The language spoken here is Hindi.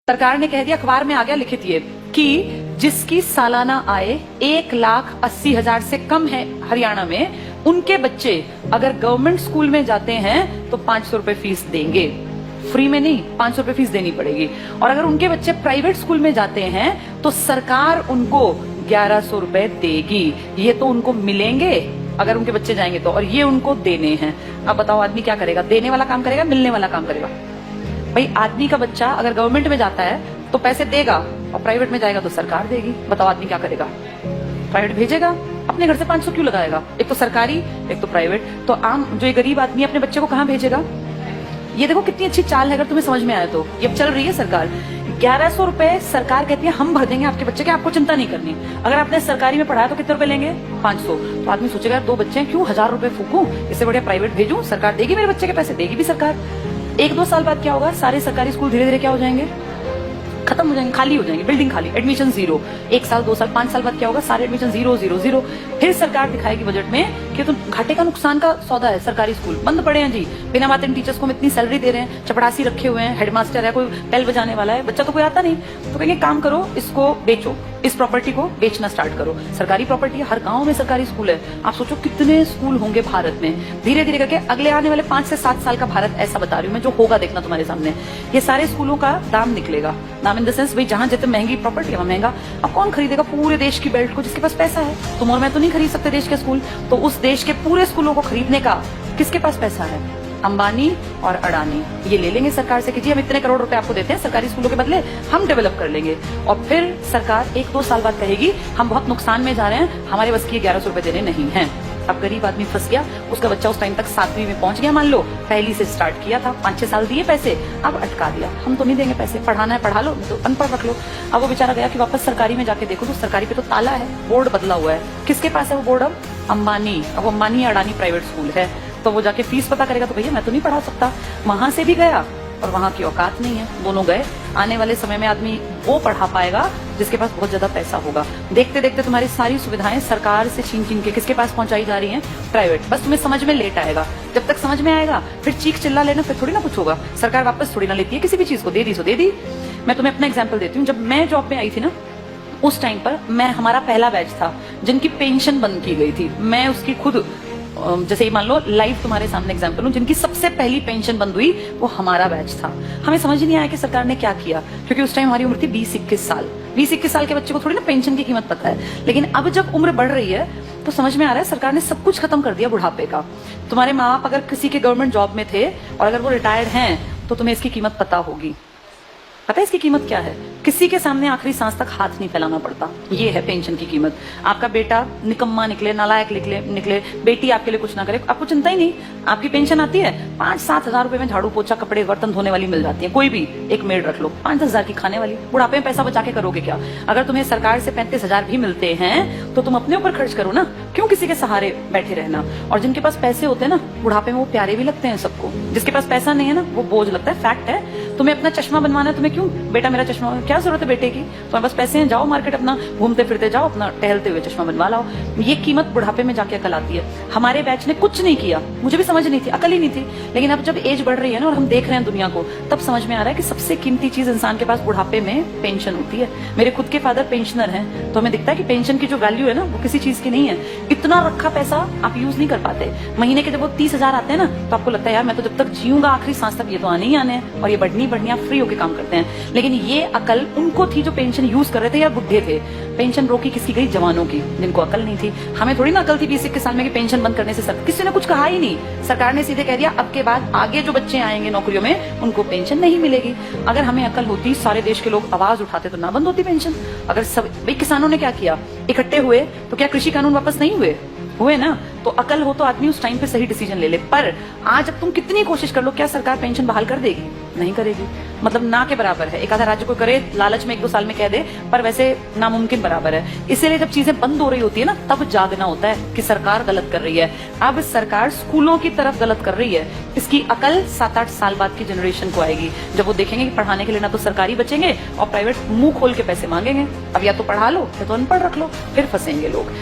सरकार ने कह दिया, अखबार में आ गया लिखित ये कि जिसकी सालाना आय 1,80,000 से कम है हरियाणा में, उनके बच्चे अगर गवर्नमेंट स्कूल में जाते हैं तो 500 रुपए फीस देंगे। फ्री में नहीं, 500 रुपए फीस देनी पड़ेगी। और अगर उनके बच्चे प्राइवेट स्कूल में जाते हैं तो सरकार उनको 1100 रुपए देगी। ये तो उनको मिलेंगे अगर उनके बच्चे जाएंगे तो, और ये उनको देने हैं। अब बताओ आदमी क्या करेगा? देने वाला काम करेगा, मिलने वाला काम करेगा? भाई आदमी का बच्चा अगर गवर्नमेंट में जाता है तो पैसे देगा, और प्राइवेट में जाएगा तो सरकार देगी। बताओ आदमी क्या करेगा? प्राइवेट भेजेगा, अपने घर से 500 क्यों लगाएगा? एक तो सरकारी, एक तो प्राइवेट। तो आम जो ये गरीब आदमी अपने बच्चे को कहाँ भेजेगा? ये देखो कितनी अच्छी चाल है, अगर तुम्हें समझ में आया तो। ये चल रही है सरकार। 1100 रुपए सरकार कहती है हम भर देंगे आपके बच्चे के, आपको चिंता नहीं करनी। अगर आपने सरकारी में पढ़ाया तो कितने रुपए लेंगे? 500। तो आदमी सोचेगा 2 बच्चे हैं, क्यों 1000 रुपए फूकूं, इससे बढ़िया प्राइवेट भेजूं, सरकार देगी मेरे बच्चे के पैसे, देगी भी सरकार। 1-2 साल बाद क्या होगा? सारे सरकारी स्कूल धीरे धीरे क्या हो जाएंगे? खत्म हो जाएंगे, खाली हो जाएंगे, बिल्डिंग खाली, एडमिशन 0। 1 साल 2 साल 5 साल बाद क्या होगा? सारे एडमिशन 0 0 0। फिर सरकार दिखाएगी बजट में कि तो घाटे का नुकसान का सौदा है, सरकारी स्कूल बंद पड़े हैं जी, बिना बात इन टीचर्स को हम इतनी सैलरी दे रहे हैं, चपड़ासी रखे हुए हैं, हेडमास्टर है, कोई बेल बजाने वाला है, बच्चा तो कोई आता नहीं। तो कहेंगे काम करो, इसको बेचो, इस प्रॉपर्टी को बेचना स्टार्ट करो। सरकारी प्रॉपर्टी है, हर गांव में सरकारी स्कूल है। आप सोचो कितने स्कूल होंगे भारत में। धीरे धीरे करके अगले आने वाले 5 से 7 साल का भारत ऐसा बता रही हूँ मैं, जो होगा देखना तुम्हारे सामने। ये सारे स्कूलों का दाम निकलेगा, दाम इन द सेंस भाई जहां जितनी महंगी प्रॉपर्टी है वहां महंगा। अब कौन खरीदेगा पूरे देश की बेल्ट को? जिसके पास पैसा है। तुम और मैं तो नहीं खरीद सकते देश के स्कूल, तो उस देश के पूरे स्कूलों को खरीदने का किसके पास पैसा है? अंबानी और अडानी ये ले लेंगे सरकार से कि जी हम इतने करोड़ रुपए आपको देते हैं, सरकारी स्कूलों के बदले हम डेवलप कर लेंगे। और फिर सरकार 1-2 साल बाद कहेगी हम बहुत नुकसान में जा रहे हैं, हमारे बस की 1100 रुपए देने नहीं है। अब गरीब आदमी फंस गया, उसका बच्चा उस टाइम तक 7वीं में पहुंच गया, मान लो पहली से स्टार्ट किया था, 5-6 साल दिए पैसे, अब अटका दिया, हम तो नहीं देंगे पैसे, पढ़ाना है पढ़ा लो, तो अनपढ़ रख लो। अब वो बेचारा गया कि वापस सरकारी में जाके देखो तो सरकारी पे तो ताला है, बोर्ड बदला हुआ है। किसके पास है वो बोर्ड? अब अंबानी। अब अंबानी अडानी प्राइवेट स्कूल है, तो वो जाके फीस पता करेगा तो भैया मैं तो नहीं पढ़ा सकता। वहां से भी गया और वहां की औकात नहीं है, दोनों गए। आने वाले समय में आदमी वो पढ़ा पाएगा जिसके पास बहुत ज्यादा पैसा होगा। देखते देखते तुम्हारी सारी सुविधाएं सरकार से छीन छीन के किसके पास पहुंचाई जा रही हैं? प्राइवेट। बस तुम्हें समझ में लेट आएगा, जब तक समझ में आएगा फिर चीख चिल्ला लेना, फिर थोड़ी ना कुछ होगा। सरकार वापस थोड़ी ना लेती है किसी भी चीज को, दे दी सो दे दी। मैं तुम्हें अपना एग्जाम्पल देती हूँ। जब मैं जॉब में आई थी ना, उस टाइम पर हमारा पहला बैच था जिनकी पेंशन बंद की गई थी। मैं उसकी खुद, जैसे मान लो लाइव तुम्हारे सामने एग्जांपल हूं, जिनकी सबसे पहली पेंशन बंद हुई वो हमारा बैच था। हमें समझ नहीं आया कि सरकार ने क्या किया, क्योंकि उस टाइम हमारी उम्र थी 20-21 साल। 20-21 साल के बच्चे को थोड़ी ना पेंशन की कीमत पता है। लेकिन अब जब उम्र बढ़ रही है तो समझ में आ रहा है सरकार ने सब कुछ खत्म कर दिया बुढ़ापे का। तुम्हारे माँ बाप अगर किसी के गवर्नमेंट जॉब में थे और अगर वो रिटायर्ड हैं तो तुम्हें इसकी कीमत पता होगी। पता है इसकी कीमत क्या है? किसी के सामने आखिरी सांस तक हाथ नहीं फैलाना पड़ता। ये है पेंशन की कीमत। आपका बेटा निकम्मा निकले, नालायक निकले, बेटी आपके लिए कुछ ना करे, आपको चिंता ही नहीं। आपकी पेंशन आती है, 5-7 हजार रुपए में झाड़ू पोछा कपड़े बर्तन धोने वाली मिल जाती है। कोई भी एक मेड रख लो, 5-10 हजार की खाने वाली। बुढ़ापे में पैसा बचा के करोगे क्या? अगर तुम्हें सरकार से 35 हजार भी मिलते हैं तो तुम अपने ऊपर खर्च करो ना, क्यों किसी के सहारे बैठे रहना? और जिनके पास पैसे होते हैं ना, बुढ़ापे में वो प्यारे भी लगते हैं सबको। जिसके पास पैसा नहीं है ना, वो बोझ लगता है। फैक्ट है। तुम्हें अपना चश्मा बनवाना है, तुम्हें क्यों बेटा मेरा चश्मा, क्या जरूरत है बेटे की? तुम्हारे पास पैसे हैं, जाओ मार्केट, अपना घूमते फिरते जाओ, अपना टहलते हुए चश्मा बनवा लाओ। ये कीमत बुढ़ापे में जाके अकल आती है। हमारे बैच ने कुछ नहीं किया, मुझे भी समझ नहीं थी, अकल ही नहीं थी। लेकिन अब जब एज बढ़ रही है ना और हम देख रहे हैं दुनिया को, तब समझ में आ रहा है कि सबसे कीमती चीज इंसान के पास बुढ़ापे में पेंशन होती है। मेरे खुद के फादर पेंशनर हैं, तो हमें दिखता है कि पेंशन की जो वैल्यू है ना, वो किसी चीज की नहीं है। इतना रखा पैसा आप यूज नहीं कर पाते। महीने के जब वो 30 हजार आते हैं ना, तो आपको लगता है यार मैं तो जब तक जीऊंगा आखिरी सांस तक ये तो आने ही आने हैं, और ये बढ़नी आप फ्री होकर काम करते हैं। लेकिन ये अकल उनको थी जो पेंशन यूज कर रहे थे या बुढ़े थे। पेंशन रोकी किसकी गई? जवानों की, जिनको अकल नहीं थी। हमें थोड़ी ना अकल थी 20-21 साल में कि पेंशन बंद करने से किसी ने कुछ कहा ही नहीं। सरकार ने सीधे कह दिया अब के बाद आगे जो बच्चे आएंगे नौकरियों में उनको पेंशन नहीं मिलेगी। अगर हमें अकल होती, सारे देश के लोग आवाज उठाते तो ना बंद होती पेंशन। अगर सब भाई किसानों ने क्या किया, इकट्ठे हुए तो क्या कृषि कानून वापस नहीं हुए ना? तो अकल हो तो आदमी उस टाइम पे सही डिसीजन ले ले। पर आज अब तुम कितनी कोशिश कर लो, क्या सरकार पेंशन बहाल कर देगी? नहीं करेगी। मतलब ना के बराबर है। एक आधा राज्य को करे, लालच में 1-2 साल में कह दे, पर वैसे नामुमकिन बराबर है। इसीलिए जब चीजें बंद हो रही होती है ना, तब जागना होता है कि सरकार गलत कर रही है। अब सरकार स्कूलों की तरफ गलत कर रही है। इसकी अकल 7-8 साल बाद की जनरेशन को आएगी, जब वो देखेंगे कि पढ़ाने के लिए ना तो सरकारी बचेंगे और प्राइवेट मुंह खोल के पैसे मांगेंगे। अब या तो पढ़ा लो या तो अनपढ़ रख लो, फिर फंसेंगे लोग।